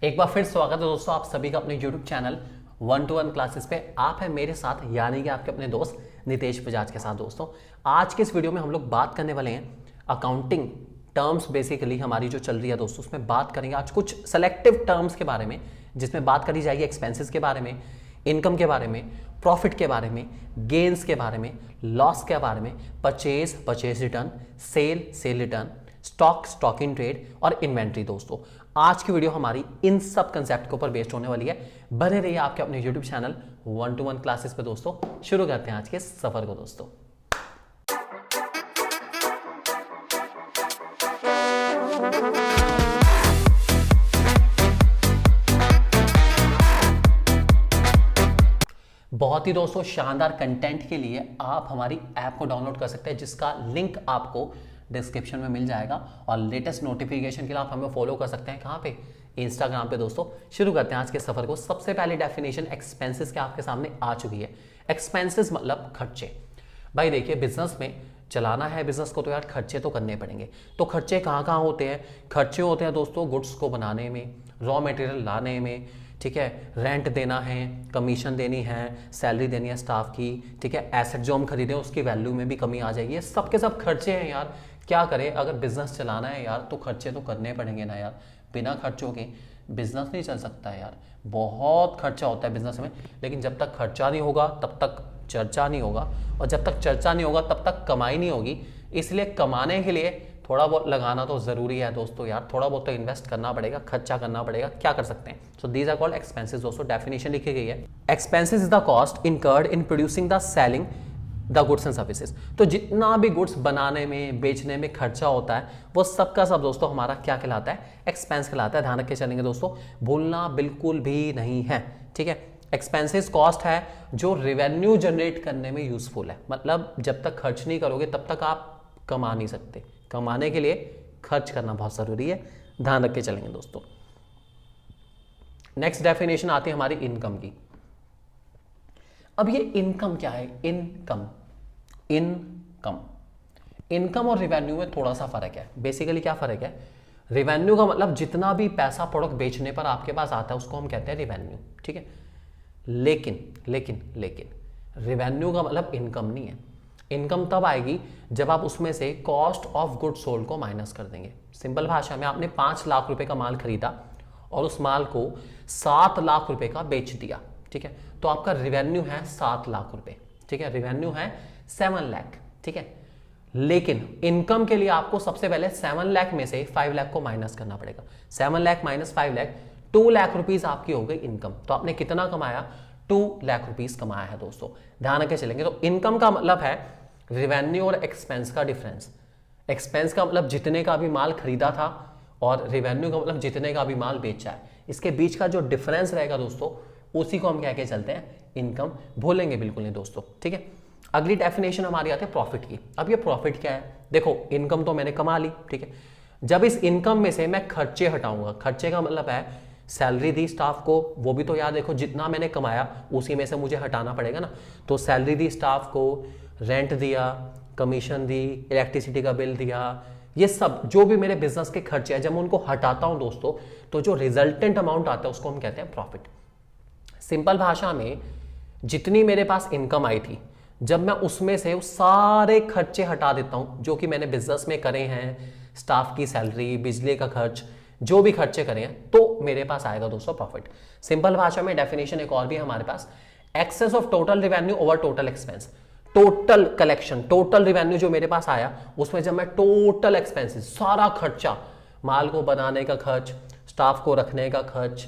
एक बार फिर स्वागत है दोस्तों आप सभी का अपने YouTube चैनल 1-to-1 क्लासेस पे। आप है मेरे साथ यानी कि आपके अपने दोस्त नितेश बजाज के साथ। दोस्तों आज के इस वीडियो में हम लोग बात करने वाले हैं अकाउंटिंग टर्म्स। बेसिकली हमारी जो चल रही है दोस्तों उसमें बात करेंगे आज कुछ सेलेक्टिव टर्म्स के बारे में, जिसमें बात करी जाएगी एक्सपेंसेस के बारे में, इनकम के बारे में, प्रॉफिट के बारे में, गेन्स के बारे में, लॉस के बारे में, purchase return, cell return, stock in trade और इन्वेंट्री। दोस्तों आज की वीडियो हमारी इन सब कंसेप्ट के ऊपर बेस्ड होने वाली है। बने रहिए आपके अपने YouTube चैनल 1-to-1 क्लासेस पे। दोस्तों शुरू करते हैं आज के सफर को। दोस्तों बहुत ही दोस्तों शानदार कंटेंट के लिए आप हमारी ऐप को डाउनलोड कर सकते हैं, जिसका लिंक आपको डिस्क्रिप्शन में मिल जाएगा। और लेटेस्ट नोटिफिकेशन के लिए आप हमें फॉलो कर सकते हैं। कहाँ पे? इंस्टाग्राम पे। दोस्तों शुरू करते हैं आज के सफर को। सबसे पहले डेफिनेशन एक्सपेंसेस के आपके सामने आ चुकी है। एक्सपेंसेस मतलब खर्चे। भाई देखिए, बिजनेस में चलाना है बिजनेस को तो यार खर्चे तो करने पड़ेंगे। तो खर्चे कहाँ कहाँ होते हैं? खर्चे होते हैं दोस्तों गुड्स को बनाने में, रॉ मटेरियल लाने में, ठीक है, रेंट देना है, कमीशन देनी है, सैलरी देनी है स्टाफ की, ठीक है, एसेट जो हम खरीदे उसकी वैल्यू में भी कमी आ जाएगी। ये सब के सब खर्चे हैं यार। क्या करें, अगर बिजनेस चलाना है यार तो खर्चे तो करने पड़ेंगे ना यार। बिना खर्चों के बिजनेस नहीं चल सकता है यार। बहुत खर्चा होता है बिजनेस में, लेकिन जब तक खर्चा नहीं होगा तब तक चर्चा नहीं होगा, और जब तक चर्चा नहीं होगा तब तक कमाई नहीं होगी। इसलिए कमाने के लिए थोड़ा बहुत लगाना तो जरूरी है दोस्तों यार। थोड़ा बहुत तो इन्वेस्ट करना पड़ेगा, खर्चा करना पड़ेगा। क्या कर सकते हैं? So these are called expenses. दोस्तों डेफिनेशन लिखी गई है, expenses is the cost incurred in producing the selling the goods and services. तो जितना भी गुड्स बनाने में बेचने में खर्चा होता है वो सबका सब दोस्तों हमारा क्या कहलाता है? एक्सपेंस कहलाता है। ध्यान रख के चलेंगे दोस्तों, भूलना बिल्कुल भी नहीं है, ठीक है। एक्सपेंसेस कॉस्ट है जो रेवेन्यू जनरेट करने में यूजफुल है। मतलब जब तक खर्च नहीं करोगे तब तक आप कमा नहीं सकते। कमाने के लिए खर्च करना बहुत जरूरी है। ध्यान रख के चलेंगे दोस्तों। नेक्स्ट डेफिनेशन आती है हमारी इनकम की। अब ये इनकम क्या है? इनकम और रेवेन्यू में थोड़ा सा फर्क है। बेसिकली क्या फर्क है? रेवेन्यू का मतलब जितना भी पैसा प्रोडक्ट बेचने पर आपके पास आता है उसको हम कहते हैं रेवेन्यू, ठीक है। लेकिन रेवेन्यू का मतलब इनकम नहीं है। इनकम तब आएगी जब आप उसमें से कॉस्ट ऑफ गुड सोल्ड को माइनस कर देंगे। सिंपल भाषा में आपने 5 लाख रुपए का माल खरीदा और उस माल को 7 लाख रुपए का बेच दिया, ठीक है, तो आपका रेवेन्यू है 7 लाख रुपए, ठीक है, रेवेन्यू है 7 लाख, ठीक है। लेकिन इनकम के लिए आपको सबसे पहले 7 लाख में से 5 लाख को माइनस करना पड़ेगा। 7 लाख माइनस 5 लाख, 2 लाख रुपीज आपकी हो गई इनकम। तो आपने कितना कमाया? 2 लाख रुपीज कमाया है दोस्तों। ध्यान रख के चलेंगे। तो इनकम का मतलब है रेवेन्यू और एक्सपेंस का डिफरेंस। एक्सपेंस का मतलब जितने का भी माल खरीदा था, और रेवेन्यू का मतलब जितने का भी माल बेचा है। इसके बीच का जो डिफरेंस रहेगा दोस्तों उसी को हम कह के चलते हैं इनकम। भूलेंगे बिल्कुल नहीं दोस्तों, ठीक है। अगली डेफिनेशन हमारी आती है प्रॉफिट की। अब ये प्रॉफिट क्या है? देखो, इनकम तो मैंने कमा ली, ठीक है। जब इस इनकम में से मैं खर्चे हटाऊंगा, खर्चे का मतलब है सैलरी दी स्टाफ को, वो भी तो यार देखो जितना मैंने कमाया उसी में से मुझे हटाना पड़ेगा ना। तो सैलरी दी स्टाफ को, रेंट दिया, कमीशन दी, इलेक्ट्रिसिटी का बिल दिया, ये सब जो भी मेरे बिजनेस के खर्चे हैं, जब मैं उनको हटाता हूं दोस्तों तो जो रिजल्टेंट अमाउंट आता है उसको हम कहते हैं प्रॉफिट। सिंपल भाषा में जितनी मेरे पास इनकम आई थी, जब मैं उसमें से सारे खर्चे हटा देता हूं जो कि मैंने बिजनेस में करे हैं, स्टाफ की सैलरी, बिजली का खर्च, जो भी खर्चे करे हैं, तो मेरे पास आएगा दोस्तों प्रॉफिट। सिंपल भाषा में डेफिनेशन एक और भी है हमारे पास, excess of total revenue over total expense. Total collection, total revenue जो मेरे पास आया उसमें जब मैं टोटल एक्सपेंसेस, सारा खर्चा, माल को बनाने का खर्च, स्टाफ को रखने का खर्च,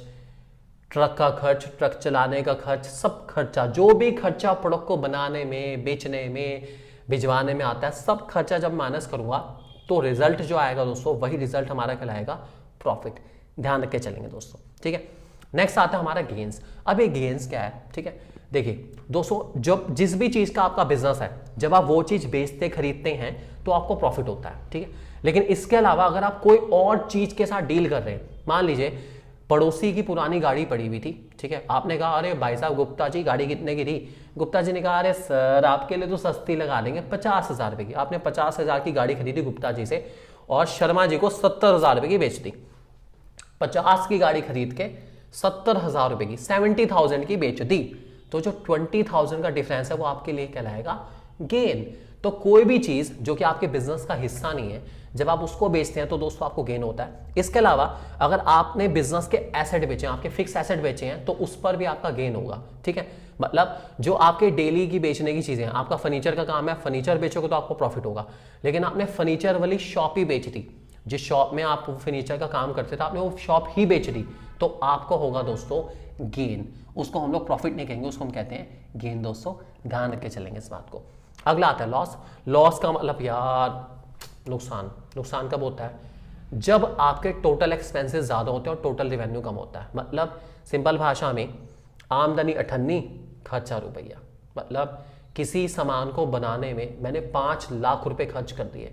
ट्रक का खर्च, ट्रक चलाने का खर्च, सब खर्चा, जो भी खर्चा प्रोडक्ट को बनाने में, बेचने में, भिजवाने में आता है, सब खर्चा जब माइनस करूंगा तो रिजल्ट जो आएगा दोस्तों वही रिजल्ट हमारा कहलाएगा प्रॉफिट। ध्यान रख के चलेंगे दोस्तों, ठीक है। नेक्स्ट आता है हमारा गेन्स। अब ये गेन्स क्या है? ठीक है, देखिए दोस्तों, जब जिस भी चीज का आपका बिजनेस है, जब आप वो चीज बेचते खरीदते हैं तो आपको प्रॉफिट होता है, ठीक है। लेकिन इसके अलावा अगर आप कोई और चीज के साथ डील कर रहे हैं, मान लीजिए पड़ोसी की पुरानी गाड़ी पड़ी हुई थी, ठीक है, आपने कहा अरे भाई साहब गुप्ता जी गाड़ी कितने की थी? गुप्ता जी ने कहा अरे सर आपके लिए तो सस्ती लगा देंगे 50,000 रुपए की। आपने 50,000 की गाड़ी खरीदी गुप्ता जी से और शर्मा जी को 70,000 रुपए की बेच दी। 50 की गाड़ी खरीद के 70,000 रुपए की 70,000 की बेच दी, तो जो 20,000 का डिफरेंस है वो आपके लिए कहलाएगा गेन। तो कोई भी चीज जो कि आपके बिजनेस का हिस्सा नहीं है, जब आप उसको बेचते हैं तो दोस्तों आपको गेन होता है। इसके अलावा अगर आपने बिजनेस के एसेट बेचे हैं, आपके फिक्स एसेट बेचे हैं, तो उस पर भी आपका गेन होगा। ठीक है, मतलब जो आपके डेली की बेचने की चीजें हैं, आपका फर्नीचर का काम है, फर्नीचर बेचोगे तो आपको प्रॉफिट होगा। लेकिन आपने फर्नीचर वाली शॉप ही बेच दी, जिस शॉप में आप फर्नीचर का काम करते थे आपने वो शॉप ही बेच दी, तो आपको होगा दोस्तों गेन। उसको हम लोग प्रॉफिट नहीं कहेंगे, उसको हम कहते हैं गेन। दोस्तों ध्यान रख के चलेंगे इस बात को। अगला आता है लॉस। लॉस का मतलब यार नुकसान। नुकसान कब होता है? जब आपके टोटल एक्सपेंसेस ज्यादा होते हैं और टोटल रेवेन्यू कम होता है। मतलब सिंपल भाषा में आमदनी 98, खर्चा रुपया। मतलब किसी सामान को बनाने में मैंने 5 लाख रुपए खर्च कर दिए,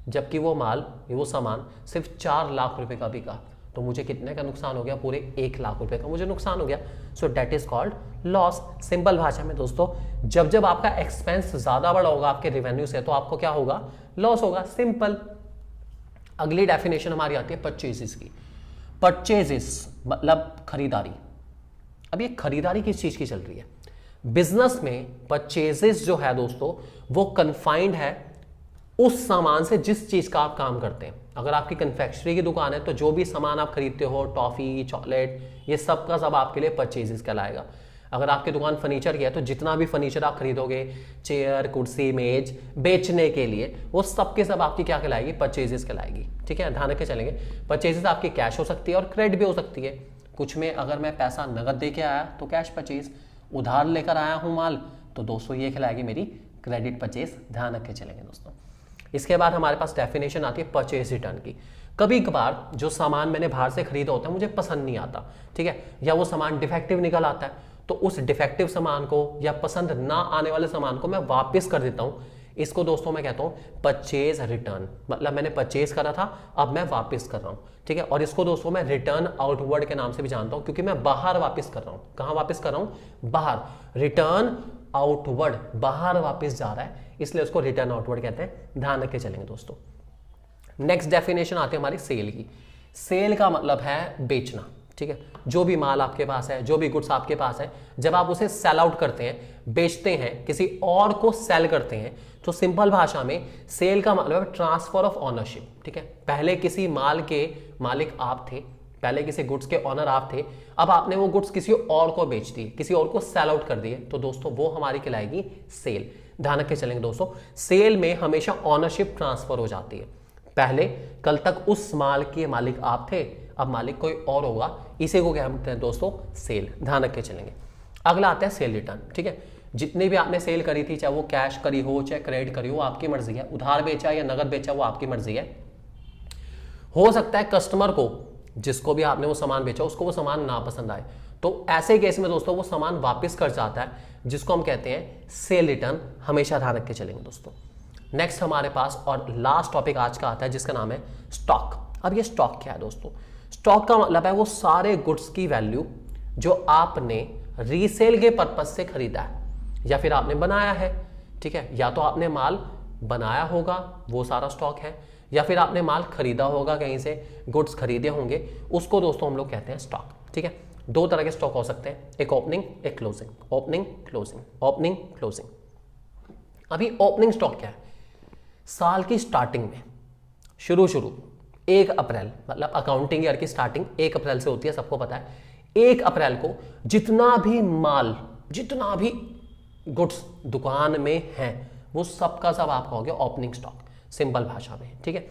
जबकि वो सामान सिर्फ 4 लाख रुपए का बिका, तो मुझे कितने का नुकसान हो गया? पूरे 1 लाख रुपए का मुझे नुकसान हो गया। So that is called loss. Simple भाषा में दोस्तों, जब आपका एक्सपेंस ज्यादा बड़ा होगा आपके रेवेन्यू से, तो आपको क्या होगा? लॉस होगा। सिंपल। अगली डेफिनेशन हमारी आती है परचेजेस की। परचेजेस मतलब खरीदारी। अब ये खरीदारी किस चीज की चल रही है? बिजनेस में परचेजेस जो है दोस्तों वो कन्फाइंड है उस सामान से जिस चीज का आप काम करते हैं। अगर आपकी कन्फेक्शनरी की दुकान है तो जो भी सामान आप खरीदते हो, टॉफी, चॉकलेट, ये सब का सब आपके लिए परचेजेस कहलाएगा। अगर आपकी दुकान फर्नीचर की है तो जितना भी फर्नीचर आप खरीदोगे, चेयर, कुर्सी, मेज बेचने के लिए, वो सब के सब आपकी क्या कहलाएगी? परचेजेस कहलाएगी। ठीक है, ध्यान रख के चलेंगे। परचेजेस आपकी कैश हो सकती है और क्रेडिट भी हो सकती है। कुछ में अगर मैं पैसा नगद दे के आया तो कैश परचेज, उधार लेकर आया हूं माल, तो दोस्तों ये कहलाएगी मेरी क्रेडिट परचेज। ध्यान रख के चलेंगे दोस्तों। इसके बाद हमारे पास डेफिनेशन आती है परचेज रिटर्न की। कभी कभार जो सामान मैंने बाहर से खरीदा होता है मुझे पसंद नहीं आता, ठीक है, या वो सामान डिफेक्टिव निकल आता है, तो उस डिफेक्टिव सामान को या पसंद ना आने वाले सामान को मैं वापस कर देता हूं। इसको दोस्तों मैं कहता हूं परचेज रिटर्न। मतलब मैंने परचेज करा था, अब मैं वापस कर रहा हूं। ठीक है, और इसको दोस्तों मैं रिटर्न आउटवर्ड के नाम से भी जानता हूं, क्योंकि मैं बाहर वापस कर रहा हूं। कहां वापस कर रहा हूं? बाहर। रिटर्न आउटवर्ड, बाहर वापस जा रहा है, इसलिए उसको रिटर्न आउटवर्ड कहते हैं। ध्यान रख के चलेंगे दोस्तों। नेक्स्ट डेफिनेशन आती है हमारी सेल की। सेल का मतलब है बेचना। ठीक है, जो भी माल आपके पास है, जो भी गुड्स आपके पास है, जब आप उसे सेल आउट करते हैं, बेचते हैं, किसी और को सेल करते हैं, तो सिंपल भाषा में सेल का मतलब है ट्रांसफर ऑफ ऑनरशिप। ठीक है, पहले किसी माल के मालिक आप थे, पहले किसी गुड्स के ऑनर आप थे, अब आपने वो गुड्स किसी और को बेच दिए, किसी और को सेल आउट कर दिए, तो दोस्तों वो हमारी कहलाएगी सेल। ध्यान रख के चलेंगे दोस्तों। सेल में हमेशा ऑनरशिप ट्रांसफर हो जाती है। पहले कल तक उस माल के मालिक आप थे, अब मालिक कोई और होगा, इसी को क्या कहते हैं दोस्तों? सेल। ध्यान रख के चलेंगे। अगला आता है सेल रिटर्न। ठीक है, जितनी भी आपने सेल करी थी, चाहे वो कैश करी हो चाहे क्रेडिट करी हो, आपकी मर्जी है। उधार बेचा या नगद बेचा वो आपकी मर्जी है। हो सकता है कस्टमर को, जिसको भी आपने वो सामान बेचा, उसको वो सामान ना पसंद आए, तो ऐसे केस में दोस्तों वो सामान वापस कर जाता है, जिसको हम कहते हैं सेल रिटर्न। हमेशा ध्यान रख के चलेंगे दोस्तों। नेक्स्ट हमारे पास और लास्ट टॉपिक आज का आता है, जिसका नाम है स्टॉक। अब ये स्टॉक क्या है दोस्तों? स्टॉक का मतलब है वो सारे गुड्स की वैल्यू जो आपने रीसेल के पर्पज से खरीदा है या फिर आपने बनाया है। ठीक है, या तो आपने माल बनाया होगा, वो सारा स्टॉक है, या फिर आपने माल खरीदा होगा, कहीं से गुड्स खरीदे होंगे, उसको दोस्तों हम लोग कहते हैं स्टॉक। ठीक है, दो तरह के स्टॉक हो सकते हैं, एक ओपनिंग, एक closing. Opening, closing, opening, closing. अभी ओपनिंग स्टॉक क्या है? साल की स्टार्टिंग में शुरू 1 अप्रैल, मतलब अकाउंटिंग ईयर की स्टार्टिंग 1 अप्रैल से होती है, सबको पता है। 1 अप्रैल को जितना भी माल, जितना भी गुड्स दुकान में है, वो सबका सब आपका हो गया ओपनिंग स्टॉक, सिंपल भाषा में। ठीक है,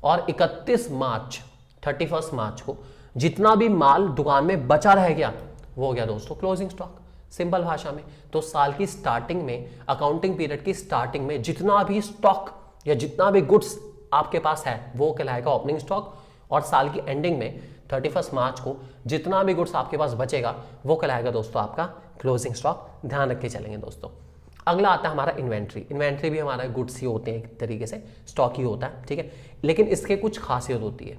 और 31 मार्च को जितना भी माल दुकान में बचा रह गया, वो हो गया दोस्तों क्लोजिंग स्टॉक, सिंपल भाषा में। तो साल की स्टार्टिंग में, अकाउंटिंग पीरियड की स्टार्टिंग में जितना भी स्टॉक या जितना भी गुड्स आपके पास है, वो कहलाएगा ओपनिंग स्टॉक। और साल की एंडिंग में 31 मार्च को जितना भी गुड्स आपके पास बचेगा, वो कहलाएगा दोस्तों आपका क्लोजिंग स्टॉक। ध्यान रख के चलेंगे दोस्तों। अगला आता है हमारा इन्वेंट्री। इन्वेंट्री भी हमारा गुड्स ही होते हैं, एक तरीके से स्टॉक ही होता है। ठीक है, लेकिन इसके कुछ खासियत होती है।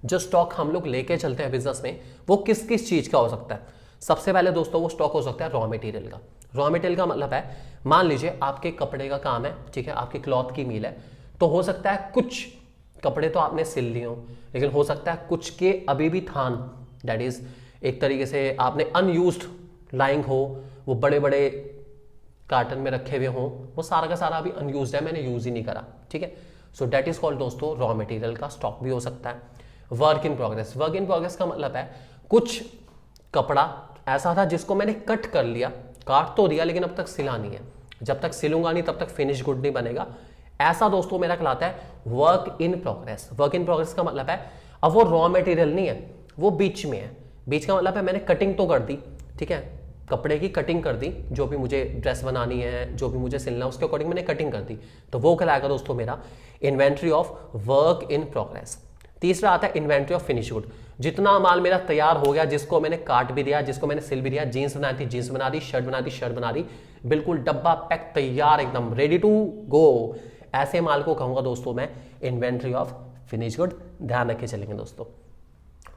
जो स्टॉक हम लोग लेके चलते हैं बिजनेस में, वो किस किस चीज का हो सकता है? सबसे पहले दोस्तों वो स्टॉक हो सकता है रॉ मटेरियल का। रॉ मटेरियल का मतलब है, मान लीजिए आपके कपड़े का काम है, ठीक है, आपकी क्लॉथ की मिल है, तो हो सकता है कुछ कपड़े तो आपने सिल लिए हो, लेकिन हो सकता है कुछ के अभी भी थान, दैट इज एक तरीके से आपने अनयूज्ड लाइंग हो, वो बड़े बड़े कार्टन में रखे हुए हों, वो सारा का सारा अभी अनयूज्ड है, मैंने यूज ही नहीं करा, ठीक है। सो दैट इज कॉल्ड दोस्तों रॉ मटेरियल का स्टॉक भी हो सकता है। Work in progress, work in progress का मतलब है कुछ कपड़ा ऐसा था जिसको मैंने कट कर लिया, काट तो दिया, लेकिन अब तक सिला नहीं है, जब तक सिलूंगा नहीं तब तक फिनिश गुड नहीं बनेगा, ऐसा दोस्तों मेरा कहलाता है work in progress. Work in progress का मतलब है अब वो रॉ मटेरियल नहीं है, वो बीच में है। बीच का मतलब है मैंने कटिंग तो कर दी, ठीक है, कपड़े की कटिंग कर दी, जो भी मुझे ड्रेस बनानी है, जो भी मुझे सिलना है उसके अकॉर्डिंग मैंने कटिंग कर दी, तो वो कहलाएगा दोस्तों मेरा inventory of work in progress. तीसरा आता है इन्वेंट्री ऑफ फिनिश गुड, जितना माल मेरा तैयार हो गया, जिसको मैंने काट भी दिया, जिसको मैंने सिल भी दिया, जीन्स बनाई थी जीन्स बना दी, शर्ट बना दी शर्ट बना दी, बिल्कुल डब्बा पैक तैयार एकदम रेडी टू गो, ऐसे माल को कहूंगा दोस्तों मैं इन्वेंट्री ऑफ फिनिश गुड। ध्यान रखे चलेंगे दोस्तों।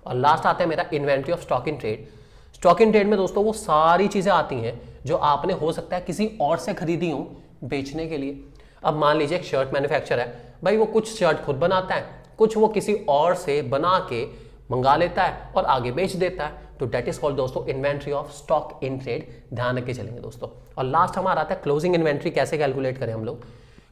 और लास्ट आता है मेरा inventory of stock in trade. Stock in trade में दोस्तों वो सारी चीजें आती हैं जो आपने हो सकता है किसी और से खरीदी हो बेचने के लिए। अब मान लीजिए एक शर्ट मैन्युफैक्चर है, भाई वो कुछ शर्ट खुद बनाता है, कुछ वो किसी और से बना के मंगा लेता है और आगे बेच देता है, तो डेट इज कॉल्ड दोस्तों inventory of stock in trade. ध्यान रख के चलेंगे दोस्तों। और लास्ट हमारा आता है क्लोजिंग इन्वेंट्री। कैसे कैलकुलेट करें हम लोग?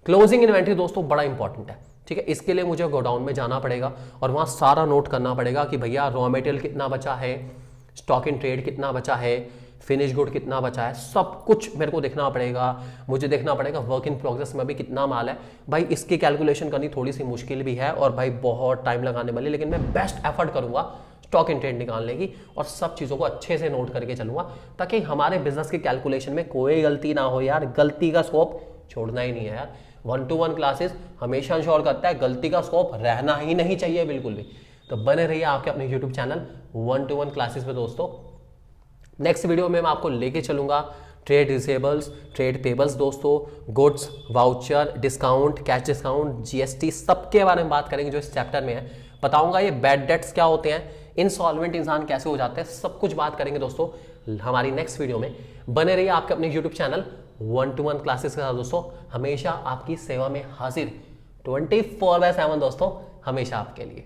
क्लोजिंग इन्वेंट्री दोस्तों बड़ा इंपॉर्टेंट है, ठीक है। इसके लिए मुझे गोडाउन में जाना पड़ेगा और वहां सारा नोट करना पड़ेगा कि भैया रॉ मटेरियल कितना बचा है, स्टॉक इन ट्रेड कितना बचा है, फिनिश गुड कितना बचा है, सब कुछ मेरे को देखना पड़ेगा। मुझे देखना पड़ेगा वर्क इन प्रोग्रेस में भी कितना माल है। भाई इसकी कैलकुलेशन करनी थोड़ी सी मुश्किल भी है और भाई बहुत टाइम लगाने वाली, लेकिन मैं बेस्ट एफर्ट करूंगा स्टॉक इन ट्रेड निकालने की और सब चीज़ों को अच्छे से नोट करके चलूंगा ताकि हमारे बिजनेस की कैलकुलेशन में कोई गलती ना हो यार। गलती का स्कोप छोड़ना ही नहीं है यार। 1-to-1 क्लासेस हमेशा इंश्योर करता है गलती का स्कोप रहना ही नहीं चाहिए बिल्कुल भी। तो बने रहिए आपके अपने यूट्यूब चैनल 1-to-1 क्लासेस में दोस्तों। नेक्स्ट वीडियो में मैं आपको लेके चलूंगा ट्रेड रिसीवेबल्स, ट्रेड पेबल्स दोस्तों, goods, voucher, discount, cash discount, GST, सबके बारे में बात करेंगे जो इस चैप्टर में है। बताऊंगा ये बैड डेट्स क्या होते हैं, इनसॉल्वेंट इंसान कैसे हो जाते हैं, सब कुछ बात करेंगे दोस्तों हमारी नेक्स्ट वीडियो में। बने रहिए आपके अपने यूट्यूब चैनल 1-to-1 क्लासेस के साथ दोस्तों, हमेशा आपकी सेवा में हाजिर 24/7 दोस्तों, हमेशा आपके लिए।